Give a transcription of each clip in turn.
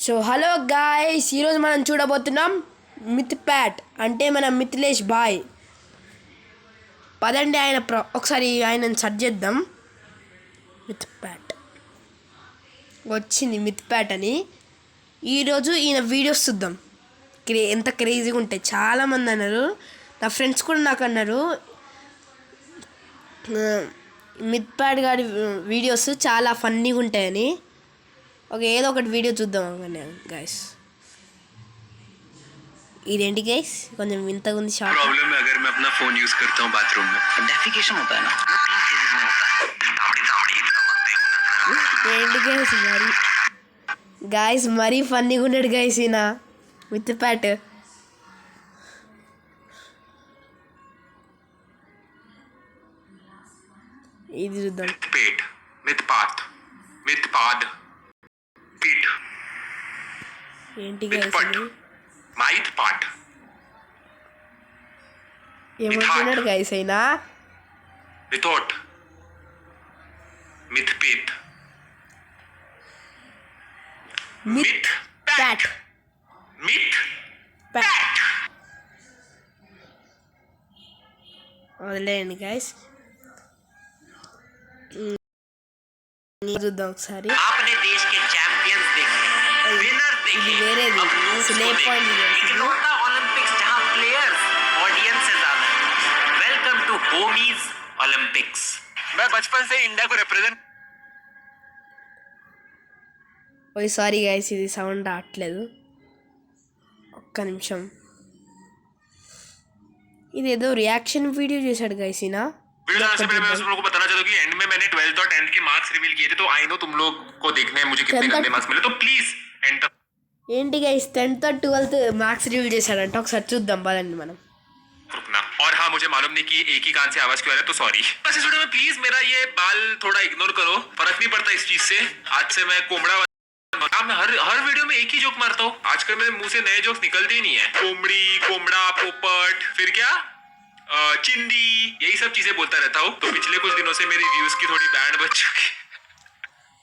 So hello guys, ఈరోజు మనం చూడబోతున్నాం మిత్ ప్యాట్ అంటే మన మిథిలేష్ బాయ్. పదండి ఆయన ఒకసారి ఆయనను సెర్చ్ చేద్దాం. మిత్ ప్యాట్ వచ్చింది, మిత్ ప్యాట్ అని. ఈరోజు ఈయన వీడియోస్ చూద్దాం. ఎంత క్రేజీగా ఉంటాయి. చాలామంది అన్నారు, నా ఫ్రెండ్స్ కూడా నాకు అన్నారు మిత్ ప్యాట్ గారి వీడియోస్ చాలా ఫన్నీగా ఉంటాయని. ఏదో ఒకటి వీడియో చూద్దాం గైస్. ఇదేంటి గైస్, కొంచెం వింతగా ఉంది. షార్ట్ प्रॉब्लम है अगर मैं अपना फोन यूज करता हूँ बाथरूम में, डेफिकेशन होता है ना, वो 3 फेजेस में होता है। ఏంటి గైస్ మరి గాయస్, మరీ ఫన్నీగా ఉన్నాడు గైస్ ఈయన మిత్ ప్యాట్. ఇది చూద్దాం. पेट, मितपात, मितपाद, पीठ, ఏంటి గైస్ ఇది? माइथ पाट, ఏమంటున్నాడు గైస్ అయినా? मिथोट, मिथपेट, మిత్ ప్యాట్. मिथ ప్యాట్ వదిలేయండి గైస్, చూద్దాం ఒకసారి. आपने देश के चैंपियंस देखे, विनर ఇది देखे, వేరేది, अब lose स्ले को पॉइंट देखे। इकलौता ओलंपिक्स जहां प्लेयर्स ऑडियंस से ज्यादा है। Welcome to homies Olympics. मैं बचपन से इंडिया को रिप्रेजेंट సారీ గైస్, ఇది సౌండ్ రావట్లేదు, ఒక్క నిమిషం. ఇది ఏదో రియాక్షన్ వీడియో చేశాడు గైస్ ఈయన. वीडियो से पहले मैं तुम लोगों को बताना चाहता हूं कि एंड में मैंने 12th और 10th के मार्क्स रिवील किए थे, तो आई नो तुम लोग को देखना है मुझे कितने गंदे मार्क्स मिले, तो प्लीज एंड तक ఏంటి guys, 10th 12th marks reveal చేశాడంట. ఒకసారి చూద్దాం పదండి మనం. रुकना। और हाँ, मुझे मालूम नहीं कि एक ही कान से आवाज क्यों आ रहा है, तो सॉरी। बस इस वीडियो में प्लीज मेरा ये बाल थोड़ा इग्नोर करो, फर्क नहीं पड़ता इस चीज से। आज से मैं कोमड़ा मैं हर वीडियो में एक ही जोक मारता हूँ। आजकल मेरे मुंह से नए जोक्स निकलते ही नहीं है। कोमड़ी, कोमड़ा, पोपट, फिर क्या चिंदी, यही सब चीजें बोलता रहता हूँ। तो पिछले कुछ दिनों से मेरी व्यूज की थोड़ी बैंड बच चुकी।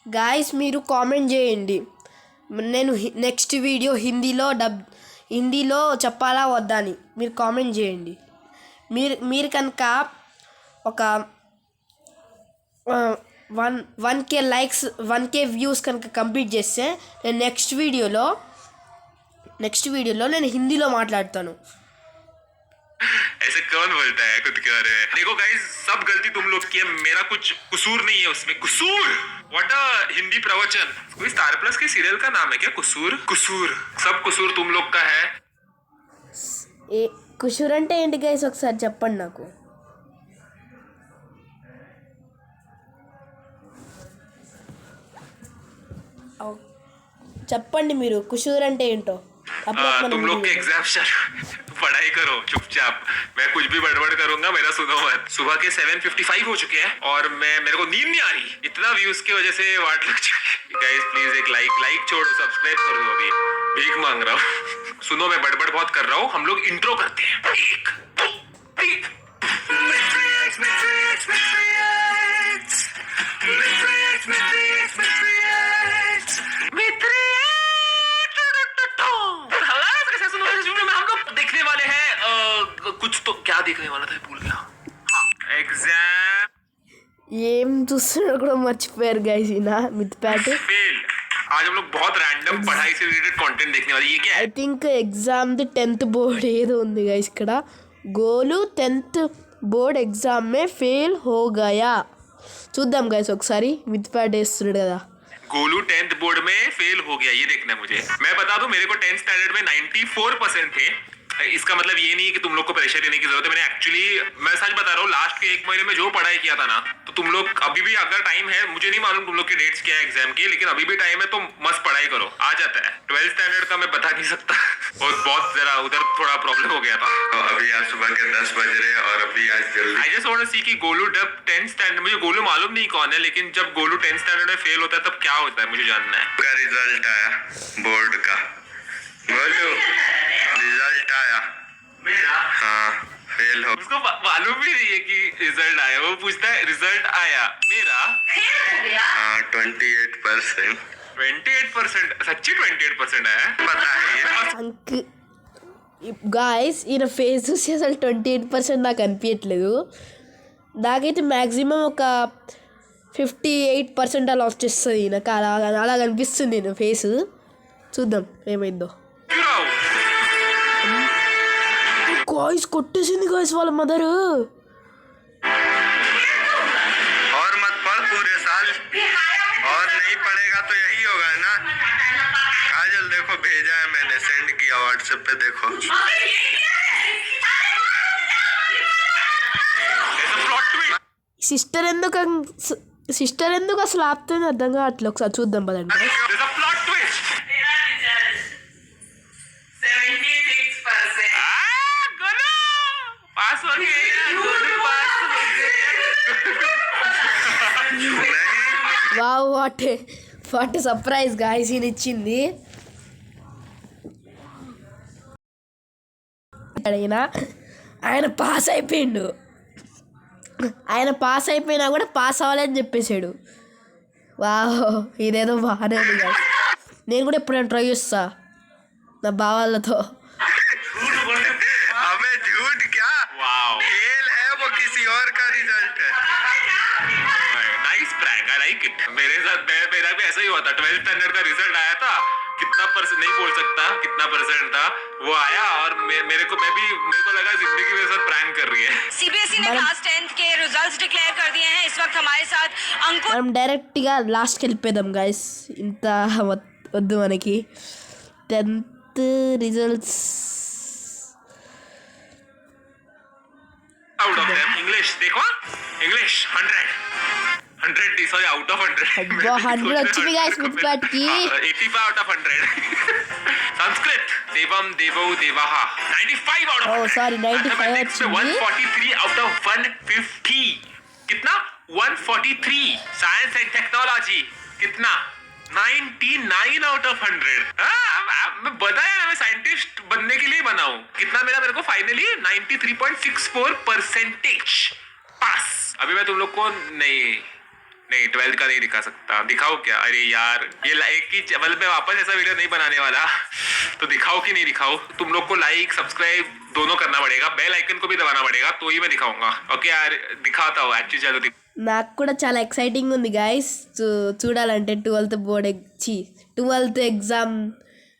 గాయస్ మీరు కామెంట్ చేయండి, నేను నెక్స్ట్ వీడియో హిందీలో చెప్పాలా వద్దా అని మీరు కామెంట్ చేయండి. మీరు కనుక ఒక 1K లైక్స్ 1K వ్యూస్ కనుక కంప్లీట్ చేస్తే నేను నెక్స్ట్ వీడియోలో నేను హిందీలో మాట్లాడతాను. ऐसे कौन बोलता है खुद के बारे में? देखो गाइस, सब गलती तुम लोग की है, मेरा कुछ कसूर नहीं है उसमें। कसूर व्हाट अ हिंदी प्रवचन। कोई स्टार प्लस के सीरियल का नाम है क्या कसूर? कसूर, सब कसूर तुम लोग का है। కుషూర్ అంటే ఏంటి గైస్, ఒకసారి చెప్పండి నాకు. చెప్పండి మీరు, కుషూర్ అంటే ఏంటో. तुम लोग के एग्जाम पढ़ाई करो चुपचाप। मैं कुछ भी बड़बड़ करूंगा मेरा सुनो मत। सुबह के 7:55 हो चुके हैं और मेरे को नींद नहीं आ रही, इतना व्यूज की वजह से वाट लग चुकी है। गाइस प्लीज एक लाइक छोड़ो, सब्सक्राइब कर दो, अभी भीख मांग रहा हूँ। सुनो, मैं बड़बड़ बहुत कर रहा हूँ, हम लोग इंट्रो करते हैं। 1 2 3 देखने वाले हैं कुछ तो। क्या देखने वाला था भूल गया। हाँ, एग्जाम ఏం చూస్తున్నాడో కూడా మర్చిపోయారు గైస్ ఈయన మిత్ ప్యాట్. फेल। आज हम लोग बहुत रैंडम पढ़ाई से रिलेटेड कंटेंट देखने वाले। ये क्या है? ఐ థింక్ ఎగ్జామ్ది 10th బోర్డ్ ఏదో ఉంది గైస్ ఇక్కడ. గోలు 10th board exam may fail హో గయా. చూద్దాం గైస్ ఒకసారి. మిత్ ప్యాట్ వేస్తున్నాడు కదా. गोलू 10th बोर्ड में फेल हो गया, ये देखना है मुझे। मैं बता दूं, मेरे को 10th स्टैंडर्ड में 94% थे। इसका मतलब ये नहीं है कि तुम लोग को प्रेशर लेने की जरूरत है। मैंने एक्चुअली, मैं सच बता रहा हूँ, लास्ट के 1 महीने में जो पढ़ाई किया था ना, तो तुम लोग अभी भी अगर टाइम है, मुझे नहीं मालूम तुम लोग के डेट्स क्या है एग्जाम के, लेकिन अभी भी टाइम है तो मस्त पढ़ाई करो, आ जाता है। 12th स्टैंडर्ड का मैं बता नहीं सकता और बहुत जरा उधर थोड़ा प्रॉब्लम हो गया था। तो अभी आज सुबह के 10 बज रहे और अभी आज जल्दी। आई जस्ट वांट टू सी कि गोलू जब 10th स्टैंडर्ड, मुझे गोलू मालूम नहीं कौन है, लेकिन जब गोलू 10th स्टैंडर्ड में फेल होता है तब क्या होता है मुझे जानना है। का रिजल्ट आया बोर्ड का, गोलू रिजल्ट आया मेरा। हाँ, फेल हो। उसको मालूम भी नहीं है कि रिजल्ट आया, वो पूछता है रिजल्ट आया मेरा। हाँ 28%। 28%, सच्ची 28% है, पता है ये। అంక్ గాయస్ ఈయన ఫేస్ చూసి అసలు 28% నాకు అనిపించట్లేదు. నాకైతే మ్యాక్సిమం ఒక 58% అలా వచ్చేస్తుంది. నాకు అలా కనిపిస్తుంది నేను ఫేస్. చూద్దాం ఏమైందో. గాయస్ కొట్టేసింది గాయస్ వాళ్ళ మదరు. और मत पढ़ पूरे साल, और नहीं पढ़ेगा तो यही होगा ना। काजल देखो भेजा है मैंने, सेंड किया व्हाट्सएप पे, देखो। సిస్టర్ ఎందుకు అసలు ఆపుతుంది అర్థం కావట్లేదు. ఒకసారి చూద్దాం పదండి. There's a plot twist. Golu पास हो गया, गोलू पास हो गया. వావ్ వాట్ సర్ప్రైజ్ గాయస్ ఈయన ఇచ్చింది. ఆయన పాస్ అయిపోయిండు. ఆయన పాస్ అయిపోయినా కూడా పాస్ అవ్వాలని చెప్పేశాడు. వావ్ ఇదేదో బాగానే ఉంది guys. నేను కూడా ఎప్పుడైనా ట్రై చేస్తా నా బావాళ్ళతో. हमें झूठ क्या, Wow. फेल है वो किसी और का रिजल्ट है। Nice prank, I like it. मेरे साथ मेरा भी ऐसा ही हुआ था. 12th स्टैंडर्ड का रिजल्ट आया था. कितना परसेंट नहीं बोल सकता कितना परसेंट था, वो आया और मेरे को लगा जिंदगी मेरे साथ प्रैंक कर रही है. सीबीएसई ने क्लास 10th के रिजल्ट्स डिक्लेयर कर दिए हैं. इस वक्त हमारे साथ अंकुर మనం డైరెక్ట్గా లాస్ట్కి వెళ్ళిపోదాం గాయస్. ఇంత వద్దు మనకి. 10th results Out of them English देखो, English 100 sorry out of 100. అబ్బా 100 వచ్చింది గాయస్ మిత్పాటికి. 85 out of 100. संस्कृत देवम देवो देवाः 95 out of 100. sorry 95 Mathematics में 143 out of 150. कितना 143. साइंस एंड टेक्नोलॉजी कितना 99 out of 100. मैं बताया ना, मैं साइंटिस्ट बनने के लिए बना हूँ. कितना मेरा मेरे को फाइनली 93.64% पास. अभी मैं तुम लोग को नहीं 12th का नहीं दिखा सकता. दिखाओ क्या? अरे यार ये एक ही मतलब मैं वापस ऐसा वीडियो नहीं बनाने वाला. तो दिखाओ कि नहीं दिखाओ, तुम लोग को लाइक सब्सक्राइब दोनों करना पड़ेगा. बेल आइकन को भी दबाना पड़ेगा, तो ही मैं दिखाऊंगा. ओके यार दिखाता हूँ एक्चुअली. चलो నాకు కూడా చాలా ఎక్సైటింగ్ ఉంది గాయస్ చూడాలంటే. 12th ఎగ్జామ్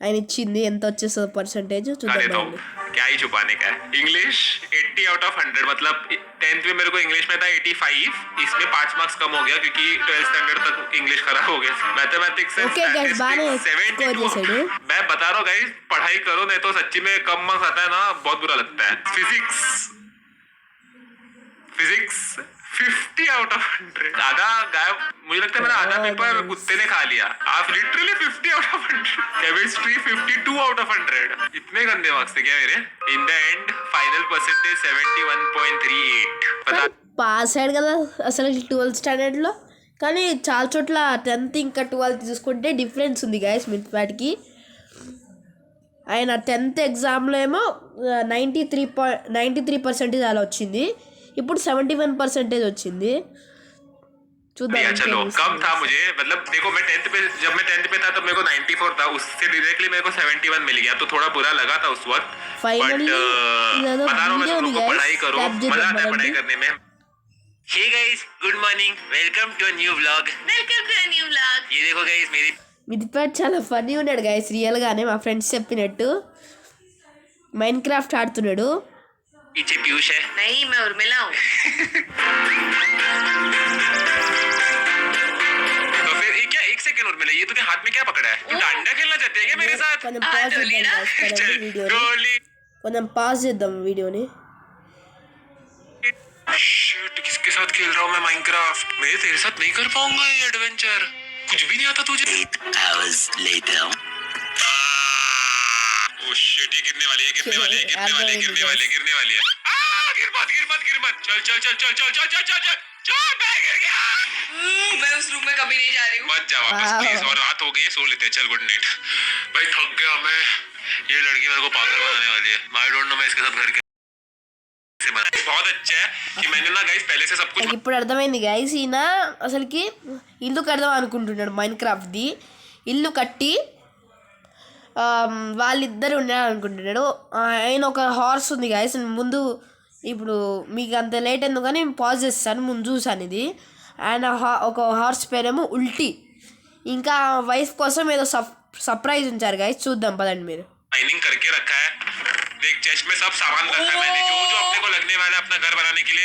ఆయన ఇచ్చింది ఎంత వచ్చేస్తుంది పర్సంటేజ్ देता చూద్దాం. हूँ. क्या ही छुपाने का है. इंग्लिश 80 out of 100, मतलब 10th में मेरे को इंग्लिश में था 85. इसमें 5 मार्क्स कम हो गया क्योंकि 12th स्टैंडर्ड तक इंग्लिश खराब हो गया. मैथमेटिक्स से Okay guys, बाने स्टैटिस्टिक्स score చేశాడు. मैं बता रहा हूँ गाइस, पढ़ाई करो नहीं तो सच्ची में कम मार्क्स आता है ना, बहुत बुरा लगता है. Physics 50 out of 100. आधा गायब. मुझे लगता है मेरा आधा पेपर कुत्ते ने खा लिया. आप literally 50 out of 100. Chemistry 52 out of 100. इतने गंदे मार्क्स थे क्या मेरे. In the end final percentage 71.38. पता పాస్ అయ్యాడు కదా అసలు 12th స్టాండర్డ్లో. కానీ చాలా చోట్ల 10th ఇంకా 12th చూసుకుంటే డిఫరెన్స్ ఉంది గాయస్ మిత్పాటికి. ఆయన 10th ఎగ్జామ్లో ఏమో 93% అలా వచ్చింది. ఇప్పుడు 71% వచ్చింది. చూద్దాం. चलो कम था मुझे, मतलब देखो मैं 10th पे जब मैं 10th पे था तब मेरे को 94 था. उससे डायरेक्टली मेरे को 71 मिल गया, तो थोड़ा बुरा लगा था उस वक्त. Finally, बट बता रहा हूँ मैं तुम लोग को, पढ़ाई करो, मजा आता है पढ़ाई करने में. Hey guys, good morning. Welcome to a new vlog. ये देखो guys मेरी మిత్పాటి చాలా ఫన్నీ ఉన్నాడు గాయస్ రియల్గానే. మా ఫ్రెండ్స్ చెప్పినట్టు మైన్ క్రాఫ్ట్ ఆడుతున్నాడు. पीछे पीयूष है. नहीं, मैं उर्मिला हूँ. तो फिर ये क्या 1 सेकंड और मिला, ये तूने हाथ में क्या पकड़ा है? तू डांडा खेलना चाहते हैं क्या मेरे साथ? కొంచెం పాజ్ చేద్దాం guys కదండి వీడియోని. गोली. కొంచెం పాజ్ చేద్దాం వీడియోని. Shit, किसके साथ खेल रहा हूँ मैं माइनक्राफ्ट. मैं तेरे साथ नहीं कर पाऊंगा ये एडवेंचर. कुछ भी नहीं आता तुझे. 8 hours later. Oh shit, ये गिरने वाली है. चल मैं गिर गया. मैं उस रूम में कभी नहीं जा रही हूँ. मत जा वापस प्लीज. और रात हो गई है, सो लेते हैं. चल गुड नाइट. भाई थक गया मैं. ये लड़की मेरे को पागल बनाने वाली है. आई डोंट नो मैं इसके साथ घर के बहुत अच्छा है कि मैंने ना गाइस पहले से सब कुछ. ఇప్పుడు అర్థమైంది గాయస్ ఈయన అసలుకి ఇల్లు కడదాం అనుకుంటున్నాడు మైన్ క్రాఫ్ట్ది. ఇల్లు కట్టి వాళ్ళిద్దరు ఉండాలి అనుకుంటున్నాడు. ఆయన ఒక హార్స్ ఉంది గాయస్. ముందు ఇప్పుడు మీకు అంత లేట్ ఎందుకు కానీ పాజ్ చేస్తాను, ముందు చూసాను ఇది. ఆయన ఒక హార్స్ పేరేమో ఉల్టీ. ఇంకా వైఫ్ కోసం ఏదో సర్ప్రైజ్ ఉంచారు గాయస్, చూద్దాం పదండి మీరు. लाइनिंग करके रखा है, देख चेस्ट में सब सामान रखा है मैंने, जो जो अपने को लगने वाला है अपना घर बनाने के लिए